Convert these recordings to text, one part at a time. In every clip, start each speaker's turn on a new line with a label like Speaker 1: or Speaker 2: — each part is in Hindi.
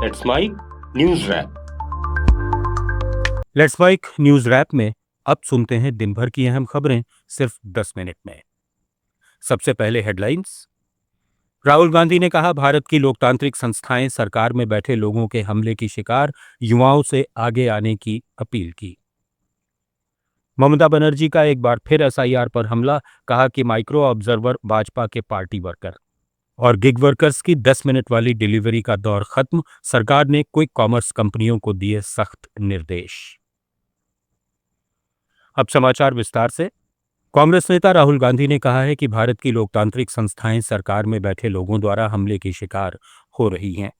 Speaker 1: Let's mic news wrap.
Speaker 2: Let's mic news wrap में अब सुनते हैं दिन भर की अहम खबरें सिर्फ 10 मिनट में। सबसे पहले हेडलाइंस। राहुल गांधी ने कहा, भारत की लोकतांत्रिक संस्थाएं सरकार में बैठे लोगों के हमले की शिकार युवाओं से आगे आने की अपील की। ममता बनर्जी का एक बार फिर एसआईआर पर हमला, कहा कि माइक्रो ऑब्जर्वर भाजपा के पार्टी वर्कर। और गिग वर्कर्स की 10 मिनट वाली डिलीवरी का दौर खत्म, सरकार ने क्विक कॉमर्स कंपनियों को दिए सख्त निर्देश। अब समाचार विस्तार से। कांग्रेस नेता राहुल गांधी ने कहा है कि भारत की लोकतांत्रिक संस्थाएं सरकार में बैठे लोगों द्वारा हमले की शिकार हो रही हैं।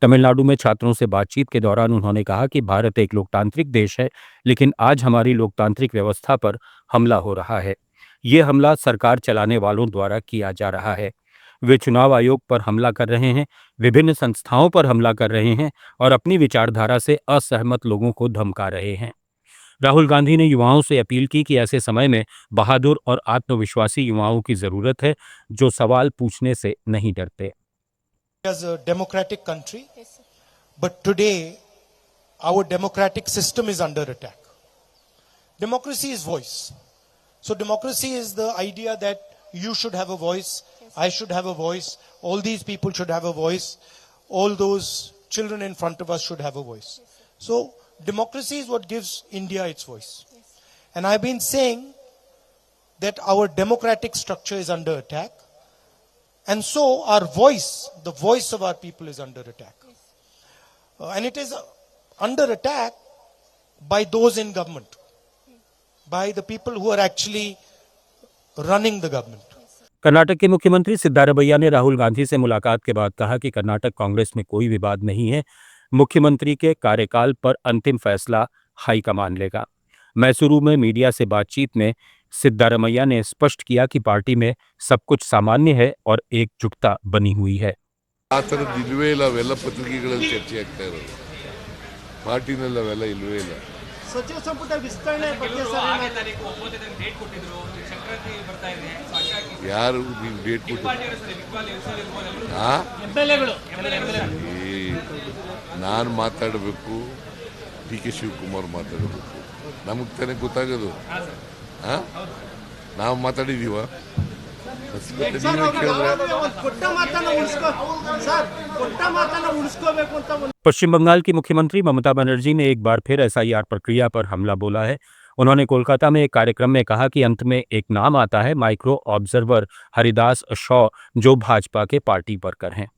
Speaker 2: तमिलनाडु में छात्रों से बातचीत के दौरान उन्होंने कहा कि भारत एक लोकतांत्रिक देश है, लेकिन आज हमारी लोकतांत्रिक व्यवस्था पर हमला हो रहा है। ये हमला सरकार चलाने वालों द्वारा किया जा रहा है। वे चुनाव आयोग पर हमला कर रहे हैं, विभिन्न संस्थाओं पर हमला कर रहे हैं और अपनी विचारधारा से असहमत लोगों को धमका रहे हैं। राहुल गांधी ने युवाओं से अपील की कि ऐसे समय में बहादुर और आत्मविश्वासी युवाओं की जरूरत है, जो सवाल पूछने से नहीं डरते।
Speaker 3: As a democratic country, but today our democratic system is under attack. Democracy is voice. So democracy is the idea that you should have a voice, I should have a voice, all these people should have a voice, all those children in front of us should have a voice. So democracy is what gives India its voice. And I've been saying that our democratic structure is under attack. And so our voice, the voice of our people is under attack. And it is under attack by those in government, by the people who are actually running the government.
Speaker 2: Karnataka के मुख्यमंत्री सिद्धारमैया ने राहुल गांधी से मुलाकात के बाद कहा कि कर्नाटक कांग्रेस में कोई विवाद नहीं है। मुख्यमंत्री के कार्यकाल पर अंतिम फैसला हाईकमान लेगा। मैसूरू में मीडिया से बातचीत में सिद्धारमैया ने स्पष्ट किया कि पार्टी में सब कुछ सामान्य है और एकजुटता बनी हुई है।
Speaker 4: ಆ ಥರದ್ದು ಇಲ್ವೇ ಇಲ್ಲ, ಅವೆಲ್ಲ ಪತ್ರಿಕೆಗಳಲ್ಲಿ ಚರ್ಚೆ ಆಗ್ತಾ ಇರೋದು. ಪಾರ್ಟಿನಲ್ಲಿ ಅವೆಲ್ಲ ಇಲ್ವೇ ಇಲ್ಲ.
Speaker 3: ಸಚಿವ ಸಂಪುಟ ವಿಸ್ತರಣೆ ಬಗ್ಗೆ
Speaker 4: ಯಾರು ನೀವು ಡೇಟ್ ಕೊಟ್ಟು ನಾನು ಮಾತಾಡಬೇಕು, ಡಿ ಕೆ ಶಿವಕುಮಾರ್ ಮಾತಾಡಬೇಕು, ನಮಗೆ ತಾನೇ ಗೊತ್ತಾಗೋದು. ನಾವು ಮಾತಾಡಿದೀವ?
Speaker 2: पश्चिम बंगाल की मुख्यमंत्री ममता बनर्जी ने एक बार फिर एसआईआर प्रक्रिया पर हमला बोला है। उन्होंने कोलकाता में एक कार्यक्रम में कहा कि अंत में एक नाम आता है, माइक्रो ऑब्जर्वर हरिदास शॉ, जो भाजपा के पार्टी वर्कर हैं।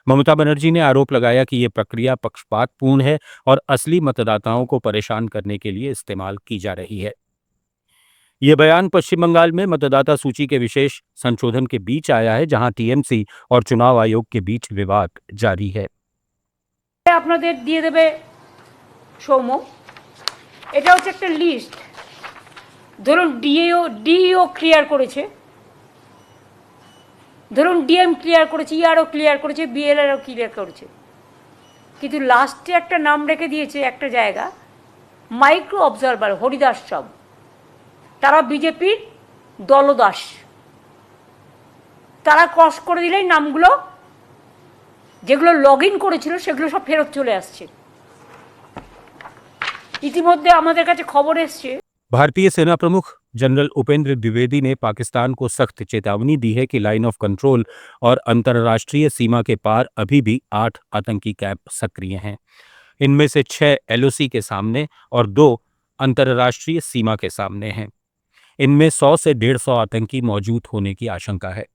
Speaker 2: ममता बनर्जी ने आरोप लगाया कि ये प्रक्रिया पक्षपातपूर्ण है और असली मतदाताओं को परेशान करने के लिए इस्तेमाल की जा रही है। ये बयान पश्चिम बंगाल में मतदाता सूची के विशेष संशोधन के बीच आया है, जहां टीएमसी और चुनाव आयोग के बीच विवाद जारी है।
Speaker 5: আপনাদের দিয়ে দেবে সৌম্য, এটা হচ্ছে একটা লিস্ট। ধরুন ডিইও ক্লিয়ার করেছে, ধরুন ডিএম ক্লিয়ার করেছে, ইআরও ক্লিয়ার করেছে, বিএলআরও ক্লিয়ার করেছে, কিন্তু লাস্টে একটা নাম রেখে দিয়েছে একটা জায়গা, মাইক্রো অবজারভার হরিদাস সব। তারা বিজেপির দলদাস, তারা ক্রস করে দিলেই নামগুলো যেগুলো লগ ইন করেছিল সেগুলো সব ফেরত চলে আসছে। ইতিমধ্যে আমাদের কাছে খবর এসছে।
Speaker 2: भारतीय सेना प्रमुख जनरल उपेंद्र द्विवेदी ने पाकिस्तान को सख्त चेतावनी दी है कि लाइन ऑफ कंट्रोल और अंतर्राष्ट्रीय सीमा के पार अभी भी 8 आतंकी कैंप सक्रिय हैं। इनमें से 6 एलओसी के सामने और 2 अंतर्राष्ट्रीय सीमा के सामने हैं। इनमें 100 से 150 आतंकी मौजूद होने की आशंका है।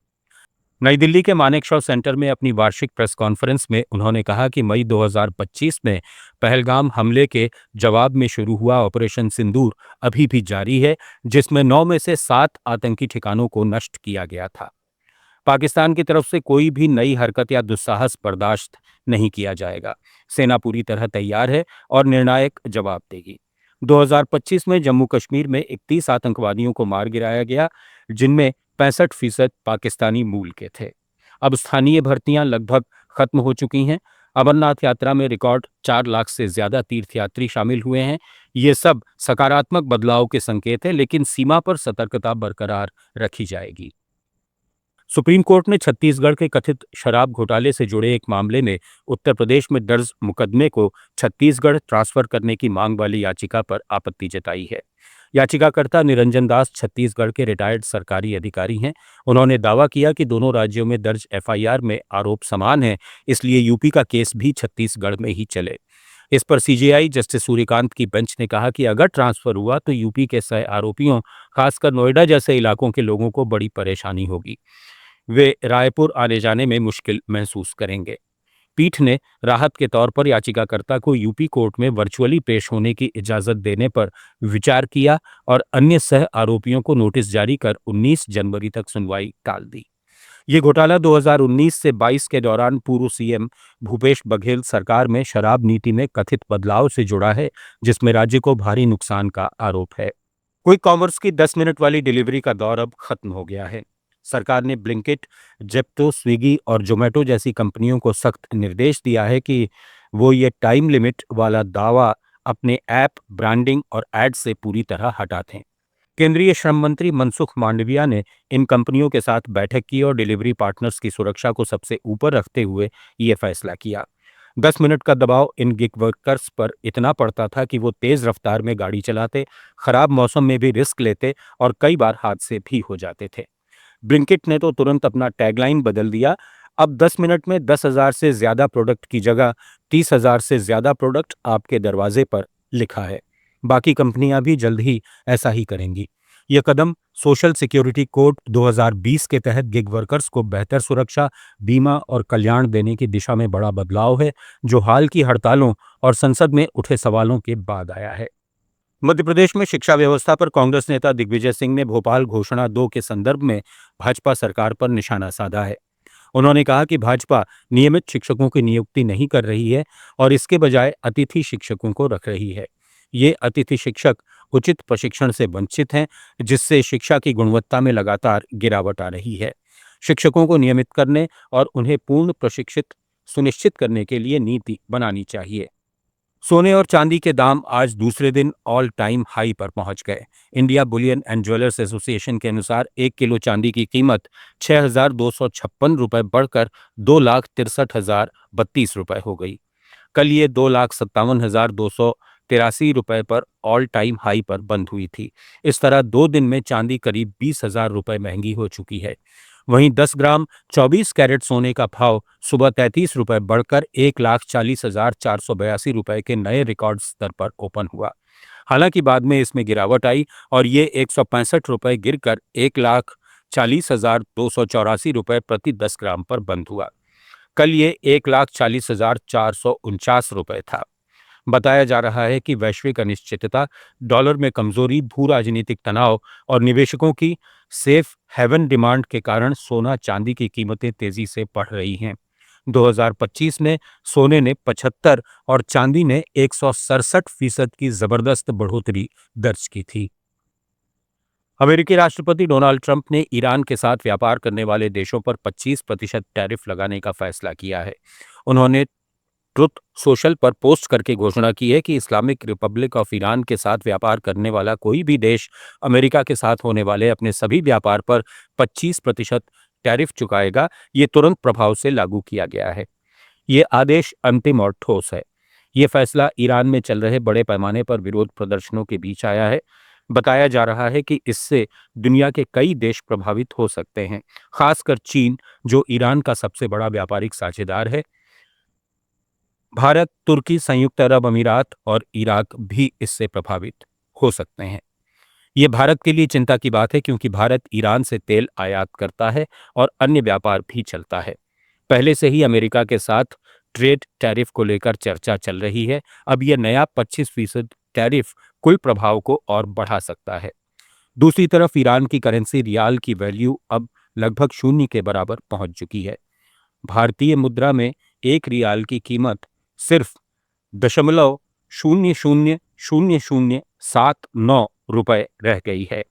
Speaker 2: नई दिल्ली के मानेकशॉ सेंटर में अपनी वार्षिक प्रेस कॉन्फ्रेंस में उन्होंने कहा कि मई 2025 में पहलगाम हमले के जवाब में शुरू हुआ ऑपरेशन सिंदूर अभी भी जारी है, जिसमें 9 में से 7 आतंकी ठिकानों को नष्ट किया गया था। पाकिस्तान की तरफ से कोई भी नई हरकत या दुस्साहस बर्दाश्त नहीं किया जाएगा। सेना पूरी तरह तैयार है और निर्णायक जवाब देगी। 2025 में जम्मू कश्मीर में 31 आतंकवादियों को मार गिराया गया, जिनमें 65% पाकिस्तानी मूल के थे। अब स्थानीय भर्तियां लगभग खत्म हो चुकी हैं। अमरनाथ यात्रा में रिकॉर्ड 4 लाख से ज्यादा तीर्थयात्री शामिल हुए हैं। ये सब सकारात्मक बदलाव के संकेत है, लेकिन सीमा पर सतर्कता बरकरार रखी जाएगी। सुप्रीम कोर्ट ने छत्तीसगढ़ के कथित शराब घोटाले से जुड़े एक मामले में उत्तर प्रदेश में दर्ज मुकदमे को छत्तीसगढ़ ट्रांसफर करने की मांग वाली याचिका पर आपत्ति जताई है। याचिकाकर्ता निरंजन दास छत्तीसगढ़ के रिटायर्ड सरकारी अधिकारी हैं। उन्होंने दावा किया कि दोनों राज्यों में दर्ज एफआईआर में आरोप समान हैं, इसलिए यूपी का केस भी छत्तीसगढ़ में ही चले। इस पर सीजेआई जस्टिस सूर्यकांत की बेंच ने कहा कि अगर ट्रांसफर हुआ तो यूपी के सह आरोपियों, खासकर नोएडा जैसे इलाकों के लोगों को बड़ी परेशानी होगी। वे रायपुर आने जाने में मुश्किल महसूस करेंगे। पीठ ने राहत के तौर पर याचिकाकर्ता को यूपी कोर्ट में वर्चुअली पेश होने की इजाजत देने पर विचार किया और अन्य सह आरोपियों को नोटिस जारी कर 19 जनवरी तक सुनवाई टाल दी। ये घोटाला 2019 से 22 के दौरान पूर्व सीएम भूपेश बघेल सरकार में शराब नीति में कथित बदलाव से जुड़ा है, जिसमें राज्य को भारी नुकसान का आरोप है। क्विक कॉमर्स की 10 मिनट वाली डिलीवरी का दौर अब खत्म हो गया है। सरकार ने ब्लिंकिट, जेप्टो, स्विगी और जोमेटो जैसी कंपनियों को सख्त निर्देश दिया है कि वो ये टाइम लिमिट वाला दावा अपने ऐप, ब्रांडिंग और एड से पूरी तरह हटा दें। केंद्रीय श्रम मंत्री मनसुख मांडविया ने इन कंपनियों के साथ बैठक की और डिलीवरी पार्टनर्स की सुरक्षा को सबसे ऊपर रखते हुए ये फैसला किया। 10 मिनट का दबाव इन गिग वर्कर्स पर इतना पड़ता था कि वो तेज रफ्तार में गाड़ी चलाते, खराब मौसम में भी रिस्क लेते और कई बार हादसे भी हो जाते थे। ब्लिंकिट ने तो तुरंत अपना टैगलाइन बदल दिया। अब 10 मिनट में 10,000 से ज्यादा प्रोडक्ट की जगह 30,000 से ज्यादा प्रोडक्ट आपके दरवाजे पर लिखा है। बाकी कंपनियां भी जल्द ही ऐसा ही करेंगी। यह कदम सोशल सिक्योरिटी कोड 2020 के तहत गिग वर्कर्स को बेहतर सुरक्षा, बीमा और कल्याण देने की दिशा में बड़ा बदलाव है, जो हाल की हड़तालों और संसद में उठे सवालों के बाद आया है। मध्य प्रदेश में शिक्षा व्यवस्था पर कांग्रेस नेता दिग्विजय सिंह ने भोपाल घोषणा 2 के संदर्भ में भाजपा सरकार पर निशाना साधा है। उन्होंने कहा कि भाजपा नियमित शिक्षकों की नियुक्ति नहीं कर रही है और इसके बजाय अतिथि शिक्षकों को रख रही है। ये अतिथि शिक्षक उचित प्रशिक्षण से वंचित हैं, जिससे शिक्षा की गुणवत्ता में लगातार गिरावट आ रही है। शिक्षकों को नियमित करने और उन्हें पूर्ण प्रशिक्षित सुनिश्चित करने के लिए नीति बनानी चाहिए। सोने और चांदी के दाम आज दूसरे दिन ऑल टाइम हाई पर पहुंच गए। India Boolean and jewellers association के अनुसार 1 किलो चांदी की कीमत 6,256 रुपये बढ़कर 2,63,032 रुपये हो गई। कल ये 2,57,283 रुपये पर ऑल टाइम हाई पर बंद हुई थी। इस तरह 2 दिन में चांदी करीब 20,000 रुपये महंगी हो चुकी है। वहीं 10 ग्राम 24 कैरेट सोने का भाव सुबह 33 रुपये बढ़कर 1,40,482 रुपये के नए रिकॉर्ड स्तर पर ओपन हुआ। हालांकि बाद में इसमें गिरावट आई और ये 165 रुपये गिरकर 1,40,284 रुपये प्रति 10 ग्राम पर बंद हुआ। कल ये 1,40,449 रुपये था। बताया जा रहा है कि वैश्विक अनिश्चितता, डॉलर में कमजोरी, भू राजनीतिक तनाव और निवेशकों की सेफ हेवन डिमांड के कारण सोना चांदी की कीमतें तेजी से बढ़ रही हैं। 2025 में सोने ने 75 और चांदी ने 167% की जबरदस्त बढ़ोतरी दर्ज की थी। अमेरिकी राष्ट्रपति डोनाल्ड ट्रंप ने ईरान के साथ व्यापार करने वाले देशों पर 25% टैरिफ लगाने का फैसला किया है। उन्होंने ट्रुथ सोशल पर पोस्ट करके घोषणा की है कि इस्लामिक रिपब्लिक ऑफ ईरान के साथ व्यापार करने वाला कोई भी देश अमेरिका के साथ होने वाले अपने सभी व्यापार पर 25% टैरिफ चुकाएगा। ये तुरंत प्रभाव से लागू किया गया है। ये आदेश अंतिम और ठोस है। ये फैसला ईरान में चल रहे बड़े पैमाने पर विरोध प्रदर्शनों के बीच आया है। बताया जा रहा है कि इससे दुनिया के कई देश प्रभावित हो सकते हैं, खासकर चीन, जो ईरान का सबसे बड़ा व्यापारिक साझेदार है। भारत, तुर्की, संयुक्त अरब अमीरात और इराक भी इससे प्रभावित हो सकते हैं। ये भारत के लिए चिंता की बात है, क्योंकि भारत ईरान से तेल आयात करता है और अन्य व्यापार भी चलता है। पहले से ही अमेरिका के साथ ट्रेड टैरिफ को लेकर चर्चा चल रही है। अब यह नया 25% टैरिफ कुल प्रभाव को और बढ़ा सकता है। दूसरी तरफ ईरान की करेंसी रियाल की वैल्यू अब लगभग 0 के बराबर पहुंच चुकी है। भारतीय मुद्रा में 1 रियाल की कीमत सिर्फ 0.000079 रुपए रह गई है।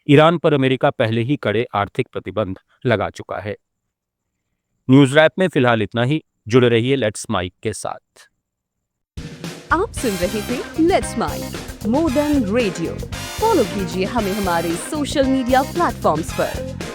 Speaker 2: ईरान पर अमेरिका पहले ही कड़े आर्थिक प्रतिबंध लगा चुका है। न्यूज रैप में फिलहाल इतना ही। जुड़े रहिए लेट्स माइक के साथ।
Speaker 6: आप सुन रहे थे let's mic more than radio. Follow कीजिए हमें हमारे सोशल मीडिया प्लेटफॉर्म्स पर।